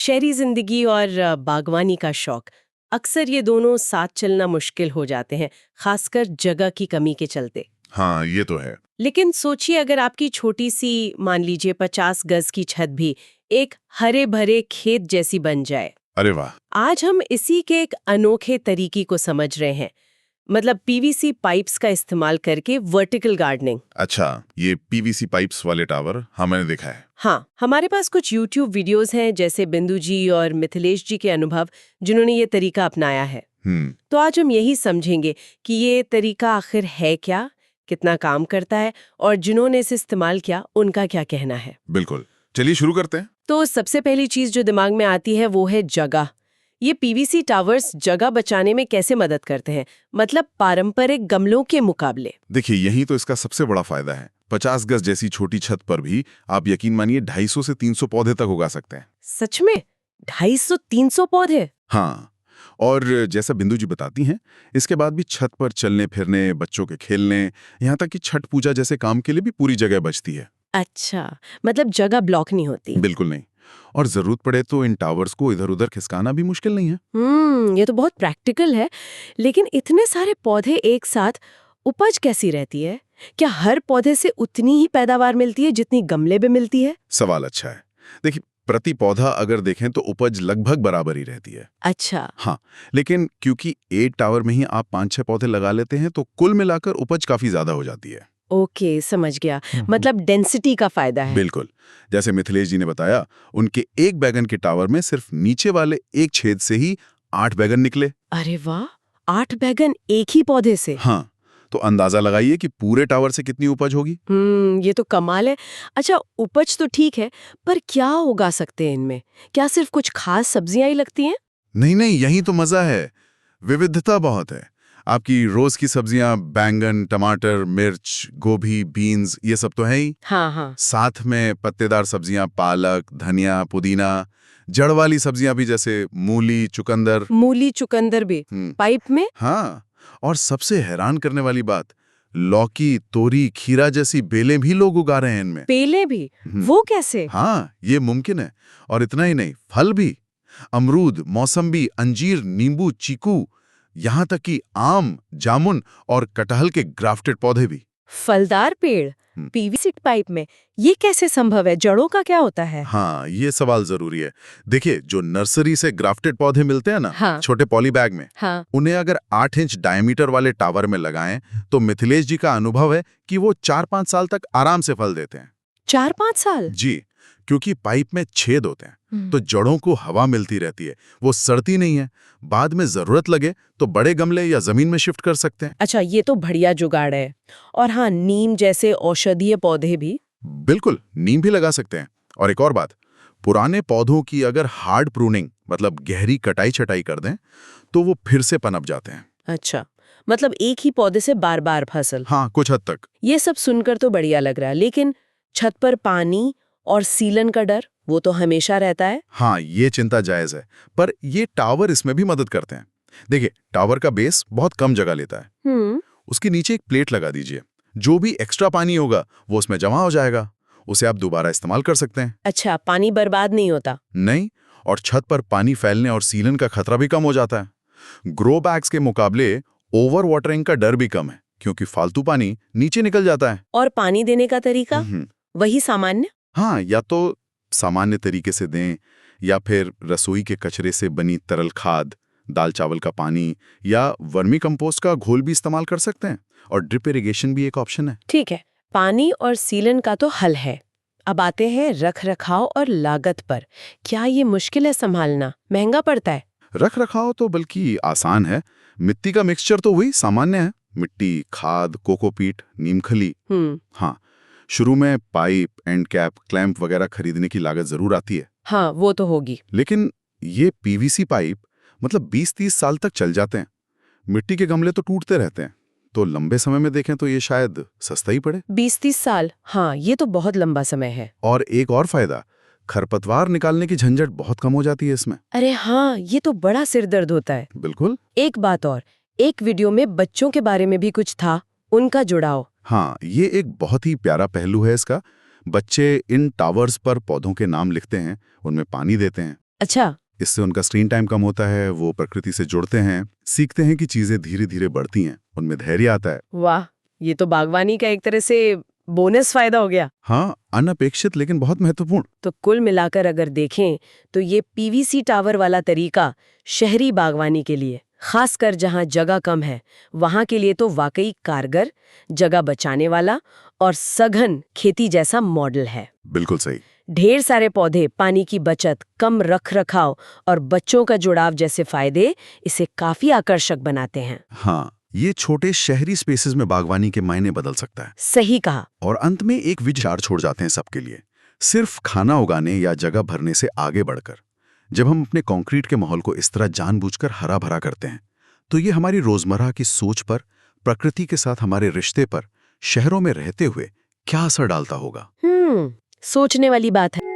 शहरी जिंदगी और बागवानी का शौक, अक्सर ये दोनों साथ चलना मुश्किल हो जाते हैं, खासकर जगह की कमी के चलते। हाँ, ये तो है। लेकिन सोचिए, अगर आपकी छोटी सी, मान लीजिए 50 गज की छत भी एक हरे भरे खेत जैसी बन जाए। अरे वाह! आज हम इसी के एक अनोखे तरीके को समझ रहे हैं, मतलब पीवीसी पाइप्स का इस्तेमाल करके वर्टिकल गार्डनिंग। अच्छा, ये पीवीसी पाइप्स वाले टावर, हाँ मैंने देखा है। हाँ, हमारे पास कुछ YouTube वीडियोस हैं, जैसे बिंदु जी और मिथिलेश जी के अनुभव, जिन्होंने ये तरीका अपनाया है। तो आज हम यही समझेंगे कि ये तरीका आखिर है क्या, कितना काम करता है, और जिन्होंने इसे इस्तेमाल किया उनका क्या कहना है। बिल्कुल। चलिए शुरू करते हैं। तो सबसे पहली चीज जो दिमाग में आती है वो है जगह। ये पीवीसी टावर्स जगह बचाने में कैसे मदद करते हैं, मतलब पारंपरिक गमलों के मुकाबले? देखिए, यही तो इसका सबसे बड़ा फायदा है। 50 गज जैसी छोटी छत पर भी आप यकीन मानिए 250 से 300 पौधे तक उगा सकते हैं। सच में? 250-300 पौधे? हाँ, और जैसा बिंदु जी बताती हैं, इसके बाद भी छत पर चलने फिरने, बच्चों के खेलने, यहाँ तक कि छठ पूजा जैसे काम के लिए भी पूरी जगह बचती है। अच्छा, मतलब जगह ब्लॉक नहीं होती। बिल्कुल नहीं। और जरूरत पड़े तो इन टावर्स को इधर-उधर खिसकाना भी मुश्किल नहीं है। ये तो बहुत प्रैक्टिकल है। लेकिन इतने सारे पौधे एक साथ, उपज कैसी रहती है? क्या हर पौधे से उतनी ही पैदावार मिलती है जितनी गमले में मिलती है? सवाल अच्छा है। देखिए, प्रति पौधा अगर देखें तो उपज लगभग बराबर ही रहती है। अच्छा। हाँ, लेकिन क्योंकि एक टावर में ही आप 5-6 पौधे लगा लेते हैं तो कुल मिलाकर उपज काफी ज्यादा हो जाती है। ओके, समझ गया। मतलब डेंसिटी का फायदा है। बिल्कुल। जैसे मिथिलेश जी ने बताया, उनके एक बैगन के टावर में सिर्फ नीचे वाले एक छेद से ही 8 बैगन निकले। अरे वाह, 8 बैगन एक ही पौधे से? हाँ, तो अंदाजा लगाइए कि पूरे टावर से कितनी उपज होगी। ये तो कमाल है। अच्छा, उपज तो ठीक है, पर क्या उगा सकते हैं इनमें? क्या सिर्फ कुछ खास सब्जियां ही लगती हैं? नहीं नहीं, यही तो मजा है। विविधता बहुत है। आपकी रोज की सब्जियां, बैंगन, टमाटर, मिर्च, गोभी, बीन्स, ये सब तो है ही। हाँ हाँ। साथ में पत्तेदार सब्जियां, पालक, धनिया, पुदीना, जड़ वाली सब्जियां भी जैसे मूली, चुकंदर। मूली चुकंदर भी पाइप में? हाँ, और सबसे हैरान करने वाली बात, लौकी, तोरी, खीरा जैसी बेलें भी लोग उगा रहे हैं इनमें। पेले भी? हम्म, वो कैसे? हाँ, ये मुमकिन है। और इतना ही नहीं, फल भी। अमरूद, मौसम्बी, अंजीर, नींबू, चीकू, यहाँ तक कि आम, जामुन और कटहल के ग्राफ्टेड पौधे भी। फलदार पेड़ पीवीसी पाइप में? ये कैसे संभव है? जड़ों का क्या होता है? हाँ, ये सवाल जरूरी है। देखिए, जो नर्सरी से ग्राफ्टेड पौधे मिलते हैं ना, हाँ। छोटे पॉली बैग में, हाँ। उन्हें अगर 8 इंच डायमीटर वाले टावर में लगाएं, तो मिथिलेश जी का अनुभव है कि वो 4-5 साल तक आराम से फल देते हैं। 4-5 साल? जी, क्योंकि पाइप में छेद होते हैं, तो जड़ों को हवा मिलती रहती है, वो सड़ती नहीं है। बाद में जरूरत लगे तो बड़े गमले या जमीन में शिफ्ट कर सकते हैं। अच्छा, ये तो बढ़िया जुगाड़ है। और हाँ, नीम जैसे औषधीय पौधे भी? बिल्कुल, नीम भी लगा सकते हैं। और एक और बात, पुराने पौधों की अगर हार्ड प्रूनिंग, मतलब गहरी कटाई छटाई कर दें, तो वो फिर से पनप जाते हैं। अच्छा, मतलब एक ही पौधे से बार बार फसल? हाँ, कुछ हद तक। ये सब सुनकर तो बढ़िया लग रहा है, लेकिन छत पर पानी और सीलन का डर, वो तो हमेशा रहता है। हाँ, ये चिंता जायज है, पर ये टावर इसमें भी मदद करते हैं। देखिए, टावर का बेस बहुत कम जगह लेता है। उसके नीचे एक प्लेट लगा दीजिए। जो भी एक्स्ट्रा पानी होगा वो उसमें जमा हो जाएगा। उसे आप दोबारा इस्तेमाल कर सकते हैं। अच्छा, पानी बर्बाद नहीं होता? नहीं, और छत पर पानी फैलने और सीलन का खतरा भी कम हो जाता है। ग्रो बैग्स के मुकाबले ओवर वाटरिंग का डर भी कम है, क्योंकि फालतू पानी नीचे निकल जाता है। और पानी देने का तरीका वही सामान्य? हाँ, या तो सामान्य तरीके से दें, या फिर रसोई के कचरे से बनी तरल खाद, दाल चावल का पानी या वर्मी कंपोस्ट का घोल भी इस्तेमाल कर सकते हैं। और ड्रिप इरिगेशन भी एक ऑप्शन है। ठीक है, पानी और सीलन का तो हल है। अब आते हैं रख रखाव और लागत पर। क्या ये मुश्किल है संभालना, महंगा पड़ता है? रख रखाव तो बल्कि आसान है। मिट्टी का मिक्सचर तो वही सामान्य है, मिट्टी, खाद, कोकोपीट, नीमखली। हाँ, शुरू में पाइप, एंड कैप, क्लैंप वगैरह खरीदने की लागत जरूर आती है। हाँ, वो तो होगी। लेकिन ये पीवीसी पाइप मतलब 20-30 साल तक चल जाते हैं। मिट्टी के गमले तो टूटते रहते हैं, तो लंबे समय में देखें तो ये शायद सस्ता ही पड़े। 20-30 साल? हाँ, ये तो बहुत लंबा समय है। और एक और फायदा, खरपतवार निकालने की झंझट बहुत कम हो जाती है इसमें। अरे हाँ, ये तो बड़ा सिरदर्द होता है। बिल्कुल। एक बात और, एक वीडियो में बच्चों के बारे में भी कुछ था, उनका जुड़ाव। हाँ, ये एक बहुत ही प्यारा पहलू है इसका। बच्चे इन टावर्स पर पौधों के नाम लिखते हैं, उनमें पानी देते हैं। अच्छा, इससे उनका स्क्रीन टाइम कम होता है, वो प्रकृति से जुड़ते हैं, सीखते हैं कि चीजें धीरे धीरे बढ़ती हैं, उनमें धैर्य आता है। वाह, ये तो बागवानी का एक तरह से बोनस फायदा हो गया। हाँ, अनअपेक्षित लेकिन बहुत महत्वपूर्ण। तो कुल मिलाकर अगर देखें तो ये पीवीसी टावर वाला तरीका शहरी बागवानी के लिए, खासकर जहां जगह कम है, वहां के लिए तो वाकई कारगर, जगह बचाने वाला और सघन खेती जैसा मॉडल है। बिल्कुल सही। ढेर सारे पौधे, पानी की बचत, कम रखरखाव और बच्चों का जुड़ाव जैसे फायदे इसे काफी आकर्षक बनाते हैं। हाँ, ये छोटे शहरी स्पेसेस में बागवानी के मायने बदल सकता है। सही कहा। और अंत में एक विचार छोड़ जाते हैं सबके लिए, सिर्फ खाना उगाने या जगह भरने से आगे बढ़कर जब हम अपने कंक्रीट के माहौल को इस तरह जानबूझकर हरा भरा करते हैं, तो ये हमारी रोजमर्रा की सोच पर, प्रकृति के साथ हमारे रिश्ते पर, शहरों में रहते हुए क्या असर डालता होगा। सोचने वाली बात है।